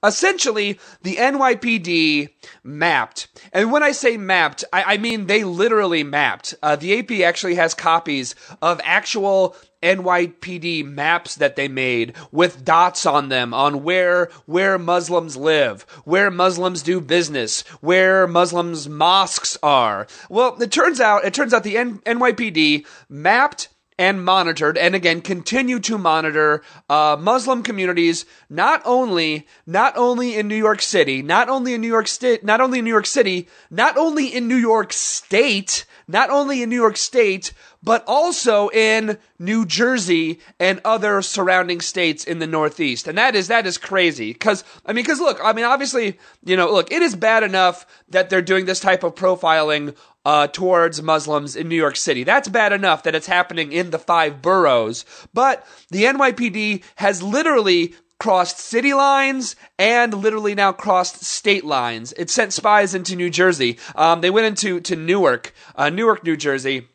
Essentially, the NYPD mapped, and when I say mapped, I mean they literally mapped. The AP actually has copies of actual NYPD maps that they made with dots on them on where Muslims live, where Muslims do business, where Muslims' mosques are. Well, it turns out the NYPD mapped and monitored, and again, continue to monitor Muslim communities, not only in New York City, not only in New York State, but also in New Jersey and other surrounding states in the Northeast. And that is crazy. Cause look, obviously, it is bad enough that they're doing this type of profiling towards Muslims in New York City. That's bad enough that it's happening in the 5 boroughs. But the NYPD has literally crossed city lines and literally now crossed state lines. It sent spies into New Jersey. They went into Newark, New Jersey.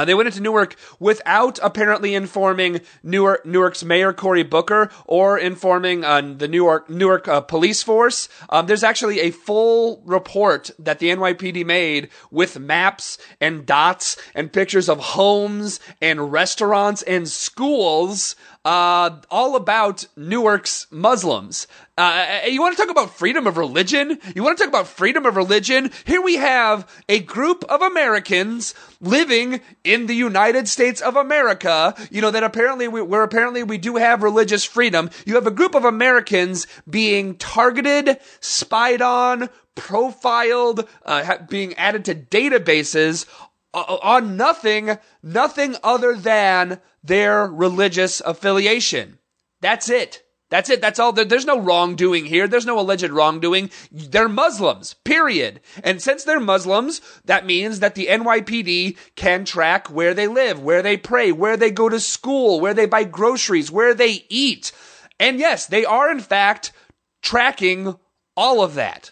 They went into Newark without apparently informing Newark's Mayor Cory Booker or informing the Newark police force. There's actually a full report that the NYPD made with maps and dots and pictures of homes and restaurants and schools, all about Newark's Muslims. You want to talk about freedom of religion? Here we have a group of Americans living in the United States of America, that apparently we do have religious freedom. You have a group of Americans being targeted, spied on, profiled, being added to databases on nothing other than their religious affiliation. That's it. That's all. There's no wrongdoing here. There's no alleged wrongdoing. They're Muslims, period. And since they're Muslims, that means that the NYPD can track where they live, where they pray, where they go to school, where they buy groceries, where they eat. And yes, they are in fact tracking all of that.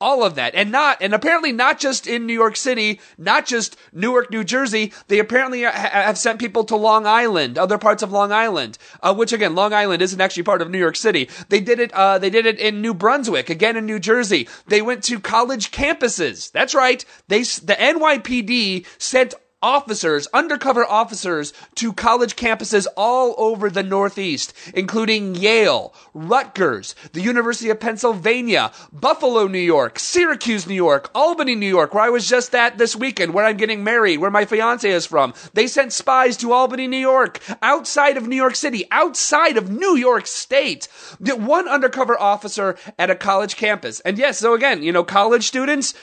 And apparently not just in New York City, not just Newark, New Jersey. They apparently have sent people to Long Island, other parts of Long Island, which again, Long Island isn't actually part of New York City. They did it in New Brunswick, again in New Jersey. They went to college campuses. That's right. The NYPD sent undercover officers to college campuses all over the Northeast, including Yale, Rutgers, the University of Pennsylvania, Buffalo, New York, Syracuse, New York, Albany, New York, where I was just at this weekend, where I'm getting married, where my fiance is from. They sent spies to Albany, New York, outside of New York City, outside of New York State. One undercover officer at a college campus. And yes, so again, college students,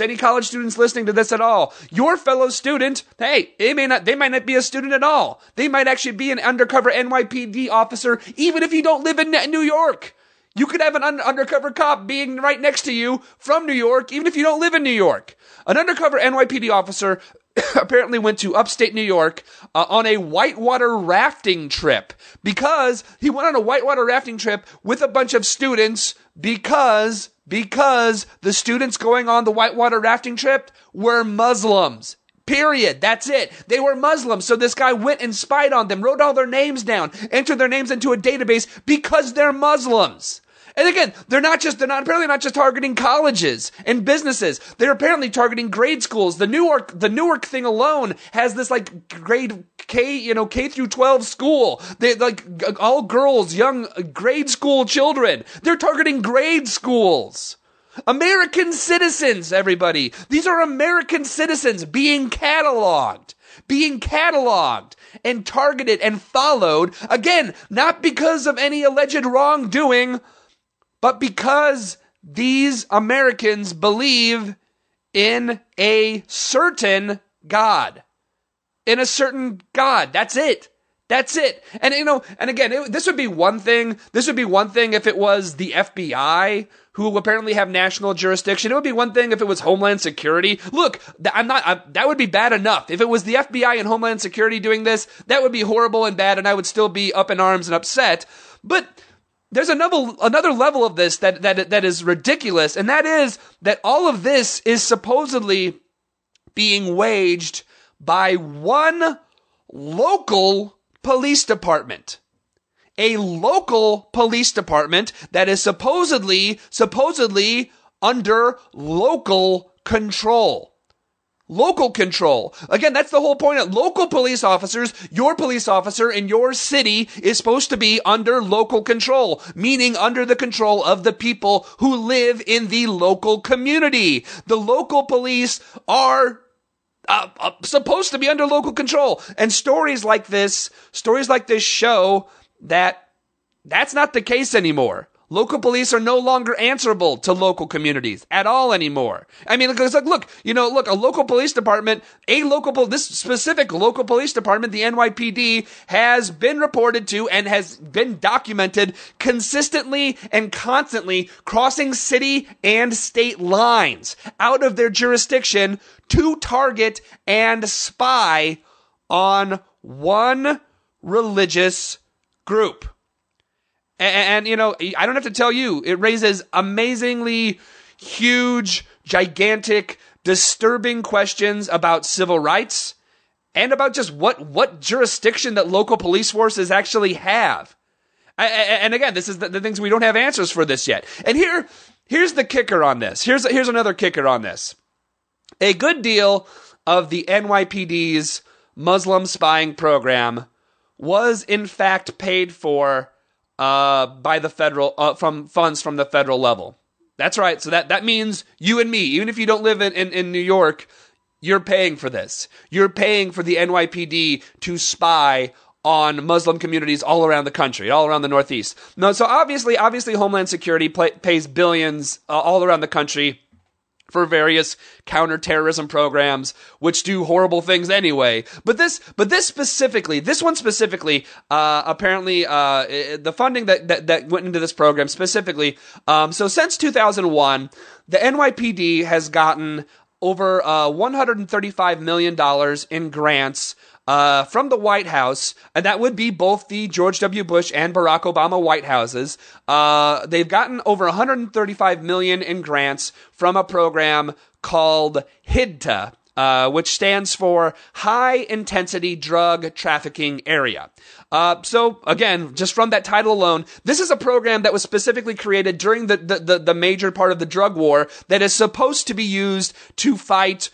any college students listening to this at all, your fellow student, hey, they might not be a student at all. They might actually be an undercover NYPD officer, even if you don't live in New York. You could have an undercover cop being right next to you from New York, even if you don't live in New York. An undercover NYPD officer apparently went to upstate New York on a whitewater rafting trip, because he went on a whitewater rafting trip with a bunch of students because the students going on the whitewater rafting trip were Muslims. Period. That's it. They were Muslims. So this guy went and spied on them, wrote all their names down, entered their names into a database because they're Muslims. And again, they're apparently not just targeting colleges and businesses. They're apparently targeting grade schools. The Newark thing alone has this grade K through 12 school. They all girls, young grade school children. They're targeting grade schools. American citizens, everybody. These are American citizens being cataloged and targeted and followed, again, not because of any alleged wrongdoing, but because these Americans believe in a certain God. That's it. And again, this would be one thing if it was the FBI, who apparently have national jurisdiction. It would be one thing if it was Homeland Security. Look, that would be bad enough. If it was the FBI and Homeland Security doing this, that would be horrible and bad, and I would still be up in arms and upset. But there's another level of this that is ridiculous, and that is that all of this is supposedly being waged by one local police department. a local police department that is supposedly under local control. Local control. Again, that's the whole point of local police officers. Your police officer in your city is supposed to be under local control, meaning under the control of the people who live in the local community. The local police are supposed to be under local control. And stories like this show that that's not the case anymore. Local police are no longer answerable to local communities at all anymore. I mean, it's like, look, a local police department, this specific local police department, the NYPD, has been reported to and has been documented consistently and constantly crossing city and state lines out of their jurisdiction to target and spy on one religious group. And, I don't have to tell you, it raises amazingly huge, gigantic, disturbing questions about civil rights and about just what jurisdiction that local police forces actually have. And again, this is the things we don't have answers for this yet. And here's the kicker on this. Here's another kicker on this. A good deal of the NYPD's Muslim spying program was in fact paid for by the federal, from funds from the federal level. That's right. So that means you and me, even if you don't live in New York, you're paying for this. You're paying for the NYPD to spy on Muslim communities all around the country, all around the Northeast. No, so obviously Homeland Security pays billions all around the country for various counterterrorism programs, which do horrible things anyway. But this one specifically, apparently, the funding that went into this program specifically, so since 2001, the NYPD has gotten over $135 million in grants from the White House, and that would be both the George W. Bush and Barack Obama White Houses. They've gotten over $135 million in grants from a program called HIDTA, which stands for High Intensity Drug Trafficking Area. So again, just from that title alone, this is a program that was specifically created during the major part of the drug war that is supposed to be used to fight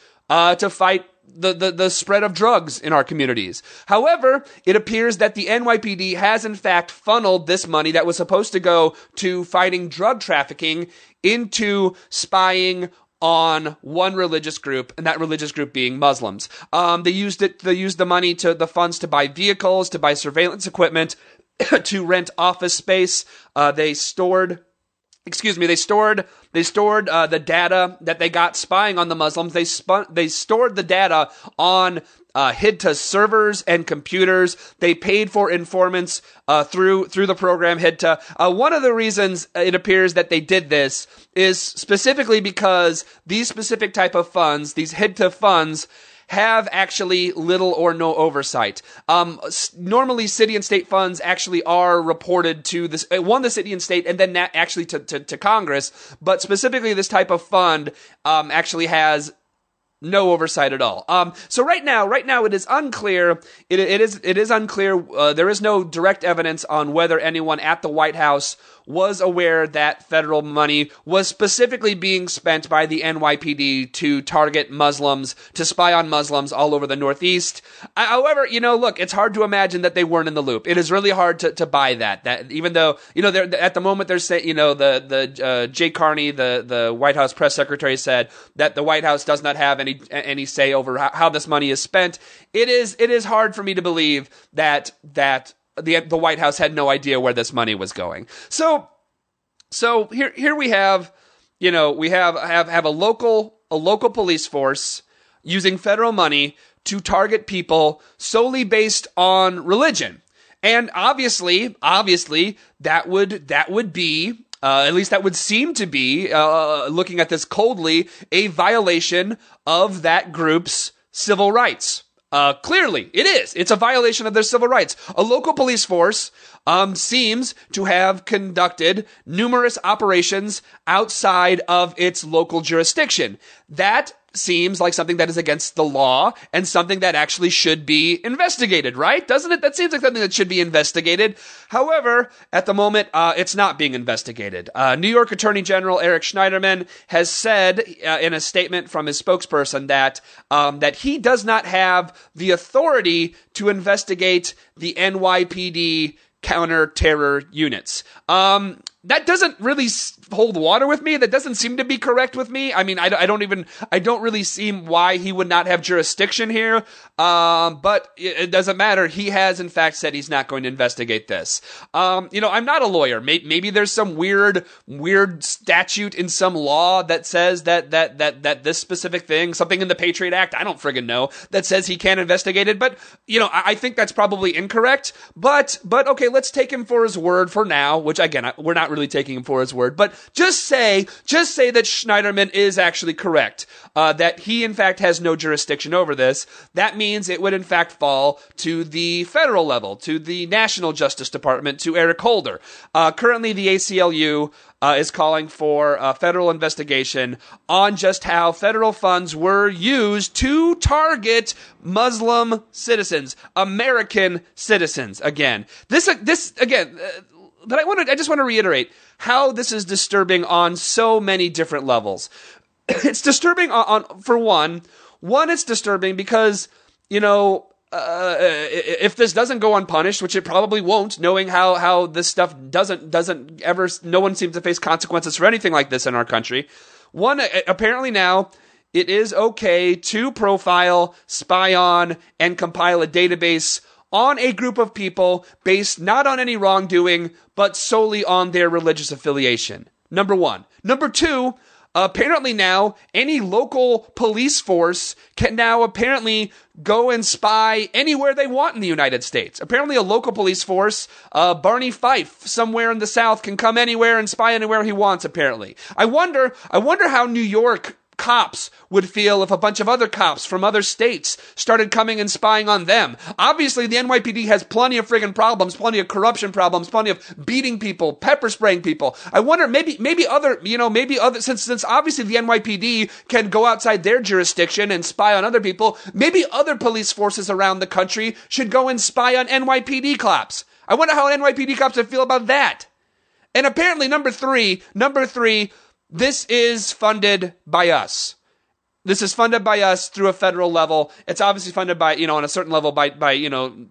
the spread of drugs in our communities. However, it appears that the NYPD has in fact funneled this money that was supposed to go to fighting drug trafficking into spying on one religious group, and that religious group being Muslims. They used the funds to buy vehicles, to buy surveillance equipment, to rent office space. They stored the data that they got spying on the Muslims. They stored the data on HIDTA's servers and computers. They paid for informants through the program HIDTA. One of the reasons it appears that they did this is specifically because these specific type of funds, these HIDTA funds, have actually little or no oversight. Normally, city and state funds actually are reported to the city and state, and then actually to Congress. But specifically, this type of fund actually has no oversight at all. So right now, it is unclear. It is unclear. There is no direct evidence on whether anyone at the White House was aware that federal money was specifically being spent by the NYPD to target Muslims, to spy on Muslims all over the Northeast. However, look, it's hard to imagine that they weren't in the loop. It is really hard to buy that. That even though, they're at the moment they're saying, the Jay Carney, the White House press secretary, said that the White House does not have any say over how this money is spent. It is hard for me to believe that the White House had no idea where this money was going. So here we have, we have a local police force using federal money to target people solely based on religion. And obviously that would be, at least that would seem to be, looking at this coldly, a violation of that group's civil rights. Clearly, it is. It's a violation of their civil rights. A local police force seems to have conducted numerous operations outside of its local jurisdiction. That seems like something that is against the law and something that actually should be investigated, right? Doesn't it? That seems like something that should be investigated. However, at the moment, it's not being investigated. New York Attorney General Eric Schneiderman has said in a statement from his spokesperson that he does not have the authority to investigate the NYPD counter-terror units. That doesn't really hold water with me. That doesn't seem to be correct with me. I mean, I don't really see why he would not have jurisdiction here. But it doesn't matter. He has, in fact, said he's not going to investigate this. I'm not a lawyer. Maybe there's some weird statute in some law that says that this specific thing, something in the Patriot Act, I don't friggin' know, that says he can't investigate it. But, I think that's probably incorrect. But okay, let's take him for his word for now, which again, we're not really taking him for his word, but just say that Schneiderman is actually correct, that he in fact has no jurisdiction over this. That means it would in fact fall to the federal level, to the National Justice Department, to Eric Holder. Currently the ACLU is calling for a federal investigation on just how federal funds were used to target Muslim citizens, American citizens. Again, but I just want to reiterate how this is disturbing on so many different levels. It's disturbing for one, it's disturbing because, if this doesn't go unpunished, which it probably won't, knowing how this stuff doesn't ever, no one seems to face consequences for anything like this in our country. One, apparently now, it is okay to profile, spy on, and compile a database on a group of people based not on any wrongdoing, but solely on their religious affiliation. Number one. Number two, apparently now, any local police force can now apparently go and spy anywhere they want in the United States. Apparently a local police force, Barney Fife, somewhere in the South, can come anywhere and spy anywhere he wants, apparently. I wonder how New York cops would feel if a bunch of other cops from other states started coming and spying on them. Obviously, the NYPD has plenty of friggin' problems, plenty of corruption problems, plenty of beating people, pepper spraying people. I wonder, maybe other, since obviously the NYPD can go outside their jurisdiction and spy on other people, maybe other police forces around the country should go and spy on NYPD cops. I wonder how NYPD cops would feel about that. And apparently, number three, this is funded by us. This is funded by us through a federal level. It's obviously funded by, on a certain level by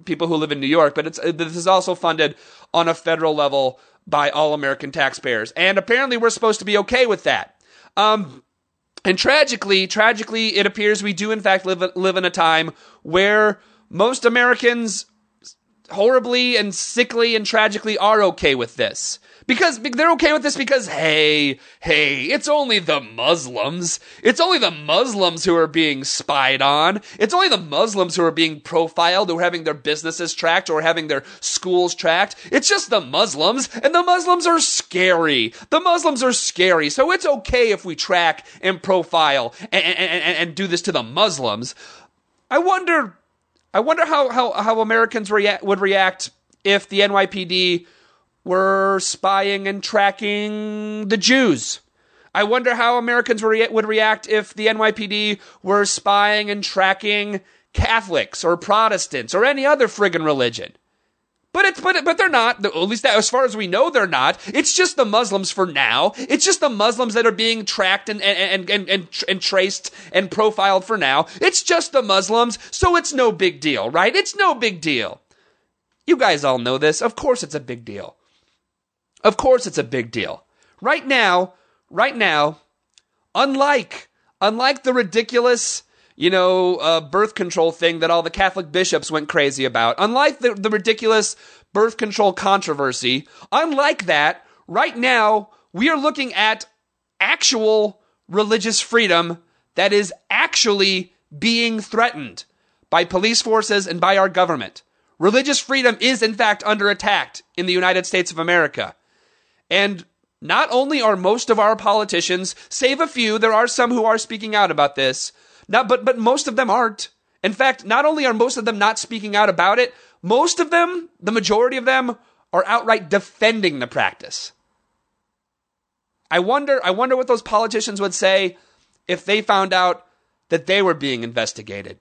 people who live in New York, but this is also funded on a federal level by all American taxpayers. And apparently we're supposed to be okay with that. And tragically, it appears we do in fact live in a time where most Americans horribly and sickly and tragically are okay with this. Because they're okay with this because, hey, it's only the Muslims. It's only the Muslims who are being spied on. It's only the Muslims who are being profiled, who are having their businesses tracked or having their schools tracked. It's just the Muslims, and the Muslims are scary. So it's okay if we track and profile and do this to the Muslims. I wonder how Americans would react if the NYPD were spying and tracking the Jews. I wonder how Americans would react if the NYPD were spying and tracking Catholics or Protestants or any other friggin' religion. But they're not. At least as far as we know, they're not. It's just the Muslims for now. It's just the Muslims that are being tracked and traced and profiled for now. It's just the Muslims, so it's no big deal, right? It's no big deal. You guys all know this. Of course it's a big deal. Of course it's a big deal. Right now, unlike the ridiculous, birth control thing that all the Catholic bishops went crazy about, unlike the ridiculous birth control controversy, unlike that, right now, we are looking at actual religious freedom that is actually being threatened by police forces and by our government. Religious freedom is, in fact, under attack in the United States of America. And not only are most of our politicians, save a few, there are some who are speaking out about this, but most of them aren't. In fact, not only are most of them not speaking out about it, most of them, the majority of them, are outright defending the practice. I wonder what those politicians would say if they found out that they were being investigated.